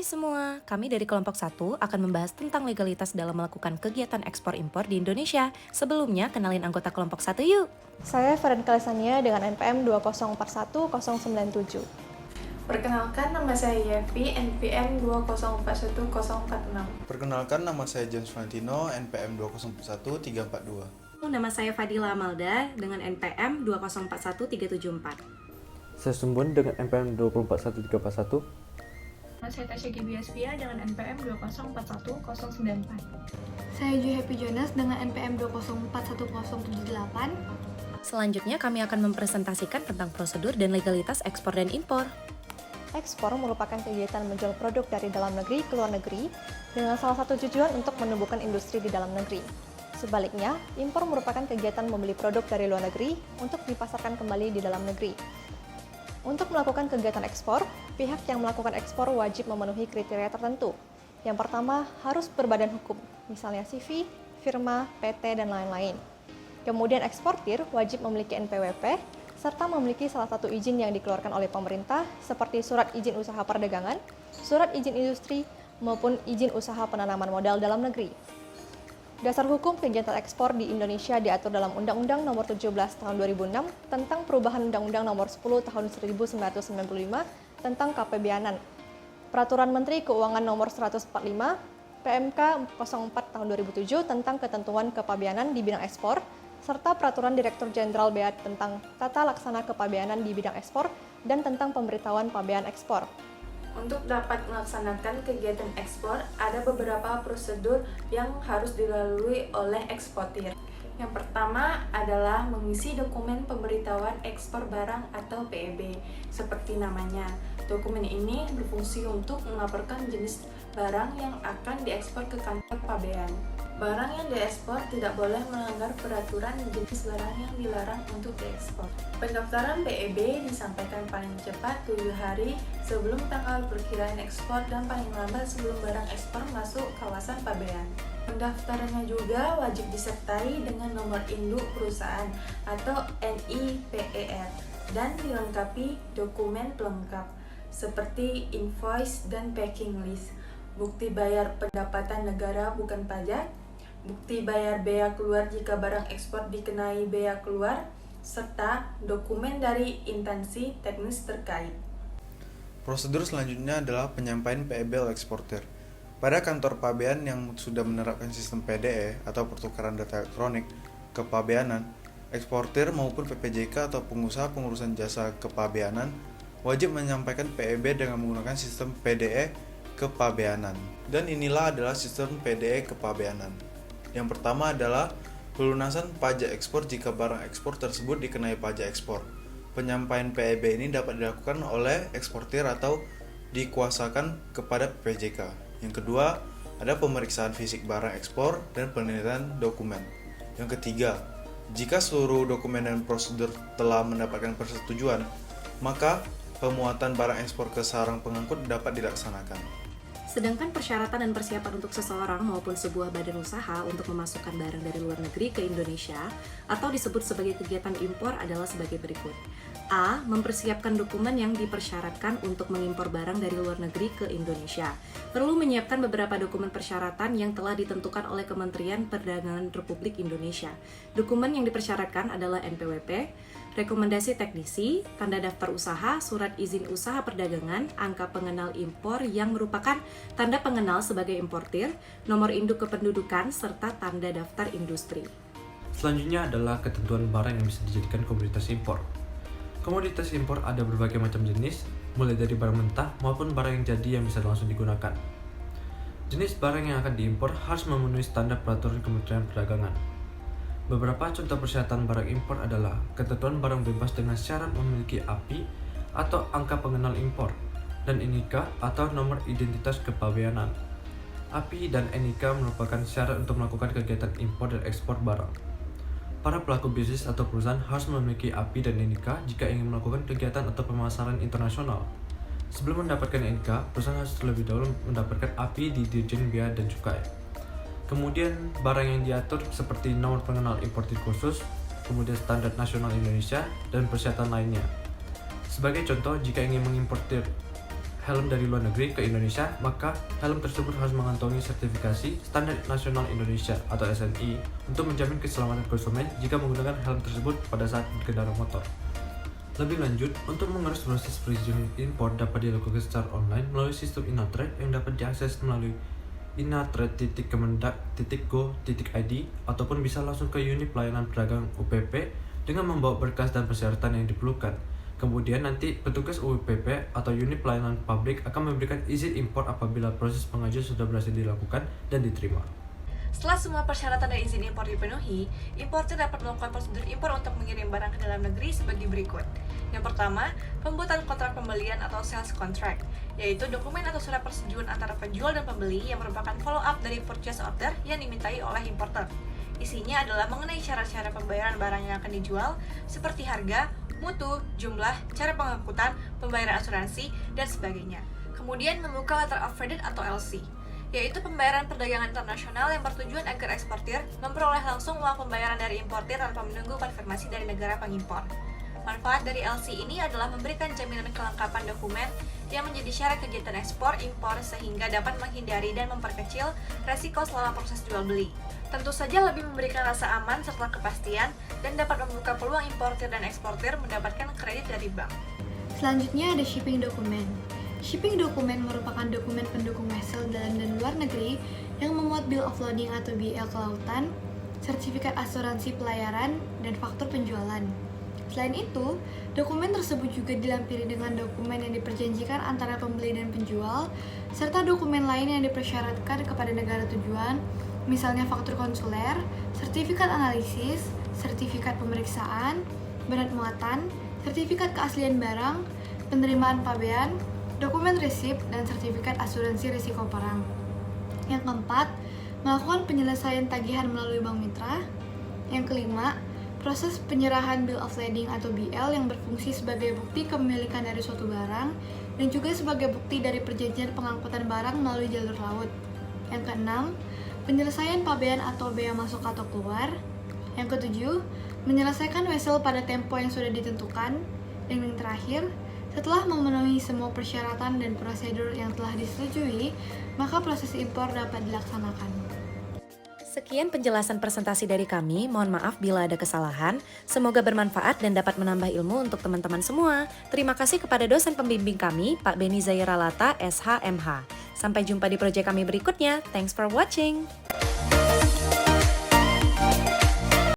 Hai semua, kami dari kelompok 1 akan membahas tentang legalitas dalam melakukan kegiatan ekspor-impor di Indonesia. Sebelumnya, kenalin anggota kelompok 1 yuk. Saya Feren Kalesania dengan NPM 2041097. Perkenalkan, nama saya Yevi, NPM 2041046. Perkenalkan, nama saya James Valentino, NPM 2041342. Nama saya Fadila Amalda dengan NPM 2041374. Saya Sumbun dengan NPM 2411341. Saya Tasya Gibiaspia dengan NPM 2041094. Saya Ju Happy Jonas dengan NPM 2041078. Selanjutnya kami akan mempresentasikan tentang prosedur dan legalitas ekspor dan impor. Ekspor merupakan kegiatan menjual produk dari dalam negeri ke luar negeri dengan salah satu tujuan untuk menumbuhkan industri di dalam negeri. Sebaliknya, impor merupakan kegiatan membeli produk dari luar negeri untuk dipasarkan kembali di dalam negeri. Untuk melakukan kegiatan ekspor, pihak yang melakukan ekspor wajib memenuhi kriteria tertentu. Yang pertama, harus berbadan hukum, misalnya CV, firma, PT, dan lain-lain. Kemudian eksportir wajib memiliki NPWP, serta memiliki salah satu izin yang dikeluarkan oleh pemerintah, seperti surat izin usaha perdagangan, surat izin industri, maupun izin usaha penanaman modal dalam negeri. Dasar hukum kegiatan ekspor di Indonesia diatur dalam Undang-Undang Nomor 17 Tahun 2006 tentang perubahan Undang-Undang Nomor 10 Tahun 1995 tentang kepabeanan, Peraturan Menteri Keuangan Nomor 145, PMK 04 Tahun 2007 tentang ketentuan kepabeanan di bidang ekspor, serta Peraturan Direktur Jenderal Bea tentang tata laksana kepabeanan di bidang ekspor dan tentang pemberitahuan pabean ekspor. Untuk dapat melaksanakan kegiatan ekspor, ada beberapa prosedur yang harus dilalui oleh eksportir. Yang pertama adalah mengisi dokumen pemberitahuan ekspor barang atau PEB, seperti namanya. Dokumen ini berfungsi untuk melaporkan jenis barang yang akan diekspor ke kantor pabean. Barang yang diekspor tidak boleh melanggar peraturan jenis barang yang dilarang untuk diekspor. Pendaftaran PEB disampaikan paling cepat 7 hari sebelum tanggal perkiraan ekspor dan paling lambat sebelum barang ekspor masuk kawasan pabean. Pendaftarannya juga wajib disertai dengan nomor induk perusahaan atau NIPER dan dilengkapi dokumen pelengkap seperti invoice dan packing list, bukti bayar pendapatan negara bukan pajak, bukti bayar bea keluar jika barang ekspor dikenai bea keluar, serta dokumen dari instansi teknis terkait. Prosedur selanjutnya adalah penyampaian PEB oleh eksportir. Pada kantor pabean yang sudah menerapkan sistem PDE atau pertukaran data elektronik kepabeanan, eksportir maupun PPJK atau pengusaha pengurusan jasa kepabeanan wajib menyampaikan PEB dengan menggunakan sistem PDE kepabeanan. Dan inilah adalah sistem PDE kepabeanan. Yang pertama adalah pelunasan pajak ekspor jika barang ekspor tersebut dikenai pajak ekspor. Penyampaian PEB ini dapat dilakukan oleh eksportir atau dikuasakan kepada PPJK. Yang kedua, ada pemeriksaan fisik barang ekspor dan penelitian dokumen. Yang ketiga, jika seluruh dokumen dan prosedur telah mendapatkan persetujuan, maka pemuatan barang ekspor ke sarang pengangkut dapat dilaksanakan. Sedangkan persyaratan dan persiapan untuk seseorang maupun sebuah badan usaha untuk memasukkan barang dari luar negeri ke Indonesia atau disebut sebagai kegiatan impor adalah sebagai berikut. A. Mempersiapkan dokumen yang dipersyaratkan untuk mengimpor barang dari luar negeri ke Indonesia. Perlu menyiapkan beberapa dokumen persyaratan yang telah ditentukan oleh Kementerian Perdagangan Republik Indonesia. Dokumen yang dipersyaratkan adalah NPWP, rekomendasi teknisi, tanda daftar usaha, surat izin usaha perdagangan, angka pengenal impor yang merupakan tanda pengenal sebagai importir, nomor induk kependudukan, serta tanda daftar industri. Selanjutnya adalah ketentuan barang yang bisa dijadikan komoditas impor. Komoditas impor ada berbagai macam jenis, mulai dari barang mentah maupun barang yang jadi yang bisa langsung digunakan. Jenis barang yang akan diimpor harus memenuhi standar peraturan Kementerian Perdagangan. Beberapa contoh persyaratan barang impor adalah ketentuan barang bebas dengan syarat memiliki API atau angka pengenal impor, dan NIK atau nomor identitas kepabeanan. API dan NIK merupakan syarat untuk melakukan kegiatan impor dan ekspor barang. Para pelaku bisnis atau perusahaan harus memiliki API dan NIK jika ingin melakukan kegiatan atau pemasaran internasional. Sebelum mendapatkan NIK, perusahaan harus terlebih dahulu mendapatkan API di Dirjen Bea dan Cukai. Kemudian barang yang diatur seperti nomor pengenal importir khusus, kemudian standar nasional Indonesia, dan persyaratan lainnya. Sebagai contoh, jika ingin mengimportir helm dari luar negeri ke Indonesia, maka helm tersebut harus mengantongi sertifikasi Standar Nasional Indonesia atau SNI untuk menjamin keselamatan konsumen jika menggunakan helm tersebut pada saat berkendara motor. Lebih lanjut, untuk mengurus proses perizinan impor dapat dilakukan secara online melalui sistem Inatrade yang dapat diakses melalui inatrade.kemendak.go.id ataupun bisa langsung ke unit pelayanan pedagang UPP dengan membawa berkas dan persyaratan yang diperlukan. Kemudian nanti petugas UPP atau unit pelayanan publik akan memberikan izin impor apabila proses pengajuan sudah berhasil dilakukan dan diterima. Setelah semua persyaratan dan izin impor dipenuhi, importir dapat melakukan prosedur impor untuk mengirim barang ke dalam negeri sebagai berikut. Yang pertama, pembuatan kontrak pembelian atau sales contract, yaitu dokumen atau surat persetujuan antara penjual dan pembeli yang merupakan follow-up dari purchase order yang dimintai oleh importer. Isinya adalah mengenai cara-cara pembayaran barang yang akan dijual, seperti harga, mutu, jumlah, cara pengangkutan, pembayaran asuransi, dan sebagainya. Kemudian membuka letter of credit atau LC, yaitu pembayaran perdagangan internasional yang bertujuan agar eksportir memperoleh langsung uang pembayaran dari importir tanpa menunggu konfirmasi dari negara pengimpor. Manfaat dari LC ini adalah memberikan jaminan kelengkapan dokumen yang menjadi syarat kegiatan ekspor impor sehingga dapat menghindari dan memperkecil resiko selama proses jual beli. Tentu saja lebih memberikan rasa aman serta kepastian dan dapat membuka peluang importir dan eksportir mendapatkan kredit dari bank. Selanjutnya ada shipping dokumen. Shipping dokumen merupakan dokumen pendukung vessel dalam dan luar negeri yang memuat bill of lading atau BL kelautan, sertifikat asuransi pelayaran, dan faktur penjualan. Selain itu, dokumen tersebut juga dilampiri dengan dokumen yang diperjanjikan antara pembeli dan penjual, serta dokumen lain yang dipersyaratkan kepada negara tujuan, misalnya faktur konsuler, sertifikat analisis, sertifikat pemeriksaan, berat muatan, sertifikat keaslian barang, penerimaan pabean, dokumen resip, dan sertifikat asuransi risiko barang. Yang keempat, melakukan penyelesaian tagihan melalui bank mitra. Yang kelima, proses penyerahan bill of lading atau BL yang berfungsi sebagai bukti kepemilikan dari suatu barang dan juga sebagai bukti dari perjanjian pengangkutan barang melalui jalur laut. Yang keenam, penyelesaian pabean atau bea masuk atau keluar. Yang ketujuh, menyelesaikan vessel pada tempo yang sudah ditentukan. Dan yang terakhir, setelah memenuhi semua persyaratan dan prosedur yang telah disetujui, maka proses impor dapat dilaksanakan. Sekian penjelasan presentasi dari kami, mohon maaf bila ada kesalahan. Semoga bermanfaat dan dapat menambah ilmu untuk teman-teman semua. Terima kasih kepada dosen pembimbing kami, Pak Beni Zaira Lata, SH, MH. Sampai jumpa di proyek kami berikutnya. Thanks for watching.